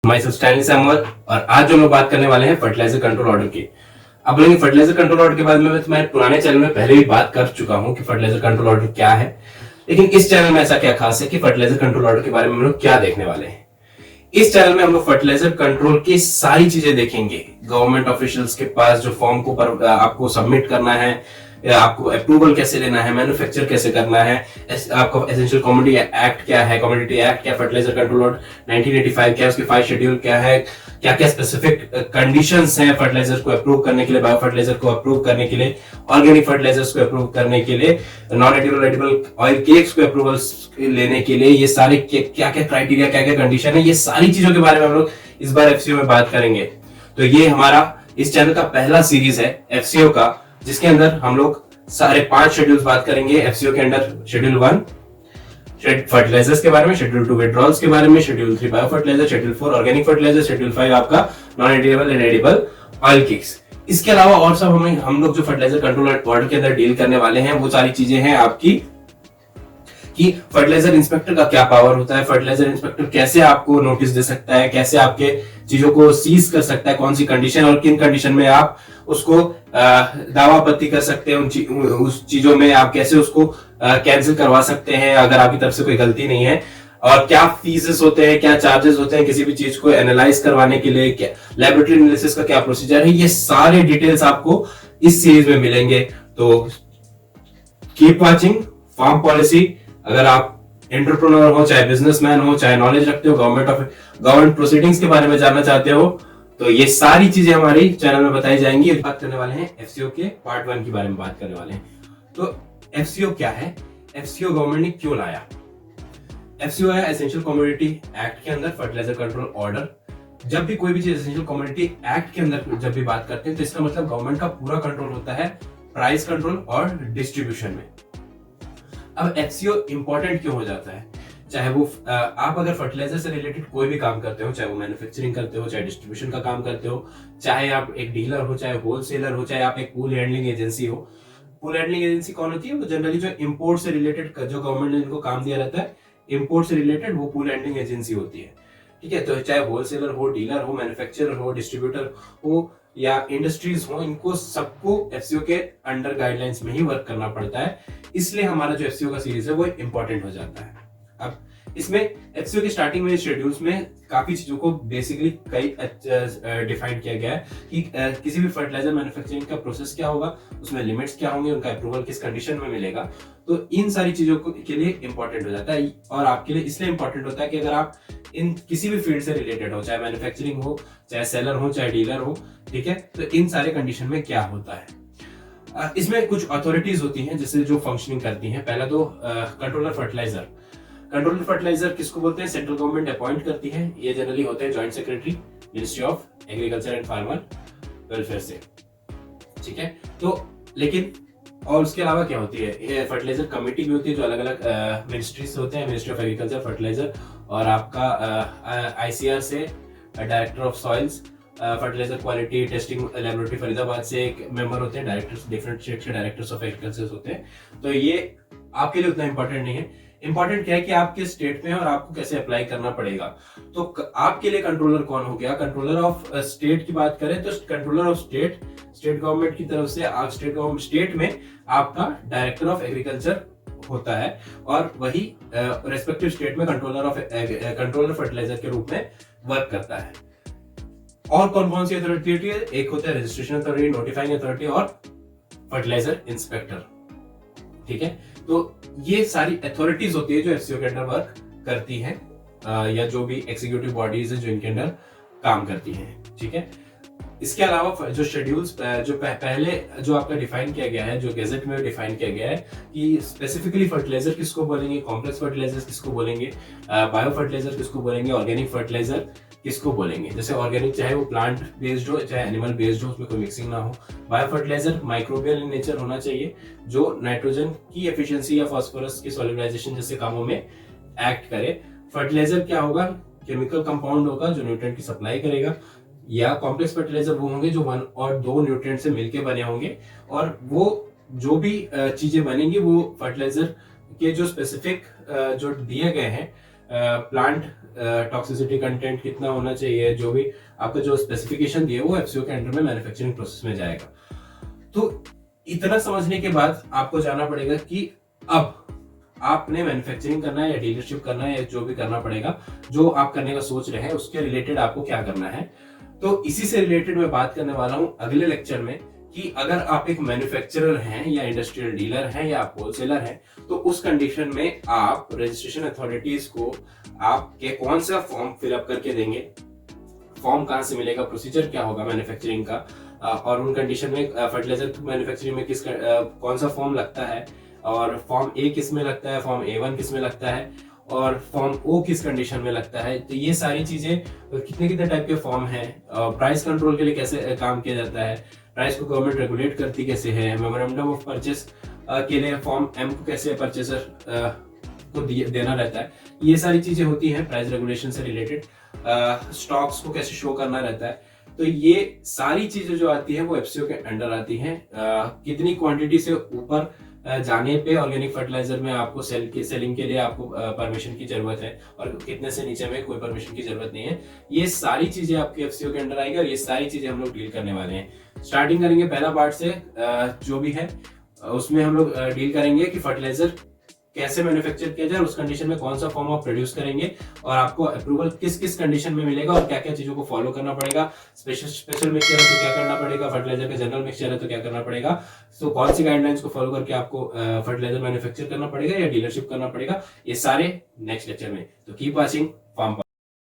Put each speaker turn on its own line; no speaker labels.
माई सब्सटैंडली अहमद और आज जो हम बात करने वाले हैं फर्टिलाइजर कंट्रोल ऑर्डर की। अब बोलेंगे फर्टिलाइजर कंट्रोल ऑर्डर के बारे में मैं तुम्हारे पुराने चैनल में पहले भी बात कर चुका हूं कि फर्टिलाइजर कंट्रोल ऑर्डर क्या है, लेकिन इस चैनल में ऐसा क्या खास है कि फर्टिलाइजर कंट्रोल ऑर्डर के बारे में हम लोग क्या देखने वाले हैं। इस चैनल में हम लोग फर्टिलाइजर कंट्रोल की सारी चीजें देखेंगे। गवर्नमेंट ऑफिशियल्स के पास जो फॉर्म को आपको सबमिट करना है, आपको अप्रूवल कैसे लेना है, मैन्युफैक्चर कैसे करना है, आपको एसेंशियल कमोडिटी एक्ट क्या है, कमोडिटी एक्ट क्या, फर्टिलाइजर कंट्रोल ऑर्डर 1985 क्या, उसके 5 शेड्यूल क्या है, क्या क्या स्पेसिफिक कंडीशंस हैं फर्टिलाइजर को अप्रूव करने के लिए, बायो फर्टिलाइजर को अप्रूव करने के लिए, ऑर्गेनिक फर्टिलाइजर्स को अप्रूव करने के लिए, नॉन एडिबल ऑयल केक्स को अप्रूवल्स लेने के लिए, ये सारे क्या क्या क्राइटेरिया, क्या क्या कंडीशन है, ये सारी चीजों के बारे में हम लोग इस बार एफसीओ में बात करेंगे। तो ये हमारा इस चैनल का पहला सीरीज है एफसीओ का, जिसके अंदर हम लोग सारे 5 शेड्यूल्स बात करेंगे। एफसीओ के अंदर शेड्यूल 1 फर्टिलाइजर्स के बारे में, शेड्यूल 2 विड्रॉल्स के बारे में, schedule 3 bio fertiliser, schedule 4 organic fertiliser, schedule 5 आपका non edible and edible oil cakes. इसके अलावा और सब हम लोग जो फर्टिलाइजर कंट्रोल ऑर्डर के अंदर डील करने वाले हैं वो सारी चीजें हैं आपकी कि फर्टिलाइजर इंस्पेक्टर का क्या पावर होता है, फर्टिलाइजर इंस्पेक्टर कैसे आपको नोटिस दे सकता है, कैसे आपके चीजों को सीज कर सकता है, कौन सी कंडीशन और किन कंडीशन में आप उसको दावा आपत्ति कर सकते हैं, उस चीजों में आप कैसे उसको कैंसिल करवा सकते हैं अगर आपकी तरफ से कोई गलती नहीं है, और क्या फीसेस होते हैं, क्या चार्जेस होते हैं किसी भी चीज को एनालाइज करवाने के लिए, क्या लैबोरेटरी एनालिसिस का क्या प्रोसीजर है, ये सारे डिटेल्स आपको इस सीरीज में मिलेंगे। तो कीप वाचिंग फार्म पॉलिसी। अगर आप एंटरप्रेन्योर हो, चाहे बिजनेसमैन हो, चाहे नॉलेज रखते हो, गवर्नमेंट प्रोसीडिंग्स के बारे में जानना चाहते हो, तो ये सारी चीजें हमारी चैनल में बताई जाएंगी। बात करने वाले हैं एफसीओ के पार्ट 1 के बारे में बात करने वाले हैं। तो एफसीओ क्या है, एफसीओ गवर्नमेंट ने क्यों लाया? एफसीओ है एसेंशियल कमोडिटी एक्ट के अंदर फर्टिलाइजर कंट्रोल ऑर्डर। जब भी कोई भी चीज एसेंशियल कमोडिटी एक्ट के अंदर जब भी बात करते हैं तो इसका मतलब गवर्नमेंट का पूरा कंट्रोल होता है प्राइस कंट्रोल और डिस्ट्रीब्यूशन में। अब एफसीओ इंपॉर्टेंट क्यों हो जाता है? चाहे वो आप अगर फर्टिलाइजर से रिलेटेड कोई भी काम करते हो, चाहे वो मैन्युफैक्चरिंग करते हो, चाहे डिस्ट्रीब्यूशन का काम करते हो, चाहे आप एक डीलर हो, चाहे होलसेलर हो, चाहे आप एक पूल हैंडलिंग एजेंसी हो। पूल हैंडलिंग एजेंसी कौन होती है? वो जनरली जो इंपोर्ट से रिलेटेड जो गवर्नमेंट ने इनको काम दिया रहता है, इंपोर्ट से रिलेटेड वो पूल हैंडलिंग एजेंसी होती है। ठीक है, तो चाहे होलसेलर हो, डीलर हो, मैन्युफैक्चरर हो, डिस्ट्रीब्यूटर हो या इंडस्ट्रीज हो, इनको सबको एफसीओ के अंडर गाइडलाइंस में ही वर्क करना पड़ता है। इसलिए हमारा जो एफसीओ का सीरीज है वो इंपॉर्टेंट हो जाता है। अब इसमें एफसीओ के स्टार्टिंग में शेड्यूल्स में काफी चीजों को बेसिकली कई डिफाइन किया गया है कि किसी भी फर्टिलाइजर मैन्युफैक्चरिंग का प्रोसेस क्या होगा, उसमें लिमिट्स क्या होंगे, उनका अप्रूवल किस कंडीशन में मिलेगा। तो इन सारी चीजों के लिए इंपॉर्टेंट हो जाता है, और आपके लिए इसलिए इंपॉर्टेंट होता है कि अगर आप इन किसी भी फील्ड से रिलेटेड हो, चाहे मैन्युफैक्चरिंग हो, चाहे सेलर हो, चाहे डीलर हो, ठीक है, तो इन सारे कंडीशन में क्या होता है। इसमें कुछ अथॉरिटीज होती हैं जिससे जो फंक्शनिंग करती हैं। पहला तो कंट्रोलर फर्टिलाइजर। कंट्रोलर फर्टिलाइजर किसको बोलते हैं? सेंट्रल गवर्नमेंट अपॉइंट करती है। ये जनरली होते हैं joint secretary, ministry of agriculture and farmer welfare से। ठीक है, तो लेकिन और उसके अलावा क्या होती है? ये फर्टिलाइजर कमेटी भी होती है जो अलग अलग मिनिस्ट्रीज होते हैं, मिनिस्ट्री ऑफ एग्रीकल्चर, फर्टिलाइजर, और आपका आईसीआर से director of soils, fertiliser quality testing laboratory Faridabad से एक मेंबर होते हैं, डायरेक्टर्स, डिफरेंट स्टेट के डायरेक्टर्स ऑफ एग्रीकल्चर होते हैं। तो ये आपके लिए उतना इंपॉर्टेंट नहीं है। इंपॉर्टेंट क्या है कि आपके स्टेट में और आपको कैसे अप्लाई करना पड़ेगा। तो आपके लिए कंट्रोलर कौन हो गया? कंट्रोलर ऑफ स्टेट की बात करें तो कंट्रोलर ऑफ स्टेट गवर्नमेंट की तरफ से स्टेट में आपका डायरेक्टर ऑफ एग्रीकल्चर होता है, और वही रेस्पेक्टिव स्टेट में कंट्रोलर फर्टिलाइजर के रूप में वर्क करता है। और कौन कौन सी अथॉरिटी होती है? एक होता है रजिस्ट्रेशन अथॉरिटी, नोटिफाइंग अथॉरिटी और फर्टिलाइजर इंस्पेक्टर। ठीक है, तो ये सारी अथॉरिटीज होती है जो एफसीओ के अंडर वर्क करती हैं, या जो भी एग्जीक्यूटिव बॉडीज है जो इनके अंडर काम करती हैं। ठीक है, इसके अलावा जो शेड्यूल्स जो पहले जो आपका डिफाइन किया गया है, जो गेजेट में डिफाइन किया गया है कि स्पेसिफिकली फर्टिलाइजर किसको बोलेंगे, कॉम्प्लेक्स फर्टिलाइजर किसको बोलेंगे, बायो फर्टिलाइजर किसको बोलेंगे, ऑर्गेनिक फर्टिलाइजर किसको बोलेंगे। जैसे ऑर्गेनिक चाहे वो प्लांट बेस्ड हो चाहे एनिमल बेस्ड हो, उसमें कोई मिक्सिंग ना हो। Bio fertiliser microbial in nature होना चाहिए, जो नाइट्रोजन की एफिशिएंसी या फास्फोरस की सॉल्युबलाइजेशन जैसे कामों में एक्ट करे। फर्टिलाइजर क्या होगा? केमिकल कंपाउंड होगा जो न्यूट्रिएंट की सप्लाई करेगा। या कॉम्प्लेक्स फर्टिलाइजर वो होंगे जो 1 और 2 न्यूट्रिएंट से मिलकर बने होंगे, और वो जो भी चीजें बनेंगी वो फर्टिलाइजर के जो स्पेसिफिक जो दिए गए हैं प्लांट टॉक्सिसिटी कंटेंट कितना होना चाहिए, जो भी आपका जो स्पेसिफिकेशन दिए वो एफसीओ के अंडर में मैन्युफैक्चरिंग प्रोसेस में जाएगा। तो इतना समझने के बाद आपको जाना पड़ेगा कि अब आपने मैन्युफैक्चरिंग करना है या डीलरशिप करना है या जो भी करना पड़ेगा, जो आप करने का सोच रहे हैं उसके रिलेटेड आपको क्या करना है। तो इसी से रिलेटेड मैं बात करने वाला हूं अगले लेक्चर में कि अगर आप एक मैन्युफैक्चरर हैं या इंडस्ट्रियल डीलर हैं या आप होलसेलर हैं, तो उस कंडीशन में आप रजिस्ट्रेशन अथॉरिटीज को आपके कौन सा फॉर्म फिलअप करके देंगे, फॉर्म कहां से मिलेगा, प्रोसीजर क्या होगा मैन्युफैक्चरिंग का, और उन कंडीशन में फर्टिलाइजर मैन्युफैक्चरिंग में कौन सा फॉर्म लगता है, और फॉर्म ए किस में लगता है, फॉर्म A1 किस में लगता है, और फॉर्म O किस कंडीशन में लगता है। तो ये सारी चीजें, कितने कितने टाइप के फॉर्म हैं, प्राइस कंट्रोल के लिए कैसे काम किया जाता है, प्राइस को गवर्नमेंट रेगुलेट करती कैसे है, मेमोरेंडम ऑफ परचेस के लिए फॉर्म M को कैसे परचेसर को देना रहता है, ये सारी चीजें होती हैं प्राइस रेगुलेशन से रिलेटेड। स्टॉक्स को कैसे शो करना रहता है, तो ये सारी चीजें जो आती है वो एफसीओ के अंडर आती हैं। कितनी क्वांटिटी से ऊपर जाने पे ऑर्गेनिक फर्टिलाइजर में आपको सेलिंग के लिए आपको परमिशन की जरूरत है, और कितने से नीचे में कोई परमिशन की जरूरत नहीं है, ये सारी चीजें आपके एफसीओ के अंडर आएगी और ये सारी चीजें हम लोग डील करने वाले हैं। स्टार्टिंग करेंगे पहला पार्ट से, जो भी है उसमें हम लोग डील करेंगे कि फर्टिलाइजर कैसे मैन्युफैक्चर किया जाए, उस कंडीशन में कौन सा फॉर्म आप प्रोड्यूस करेंगे, और आपको अप्रूवल किस किस कंडीशन में मिलेगा, और क्या क्या चीजों को फॉलो करना पड़ेगा। स्पेशल मिक्सचर है तो क्या करना पड़ेगा, फर्टिलाइजर का जनरल मिक्सचर है तो क्या करना पड़ेगा, तो कौन सी गाइडलाइंस को फॉलो करके आपको फर्टिलाइजर मैन्युफैक्चर करना पड़ेगा या डीलरशिप करना पड़ेगा, ये सारे नेक्स्ट लेक्चर में। तो कीप वाचिंग फार्म।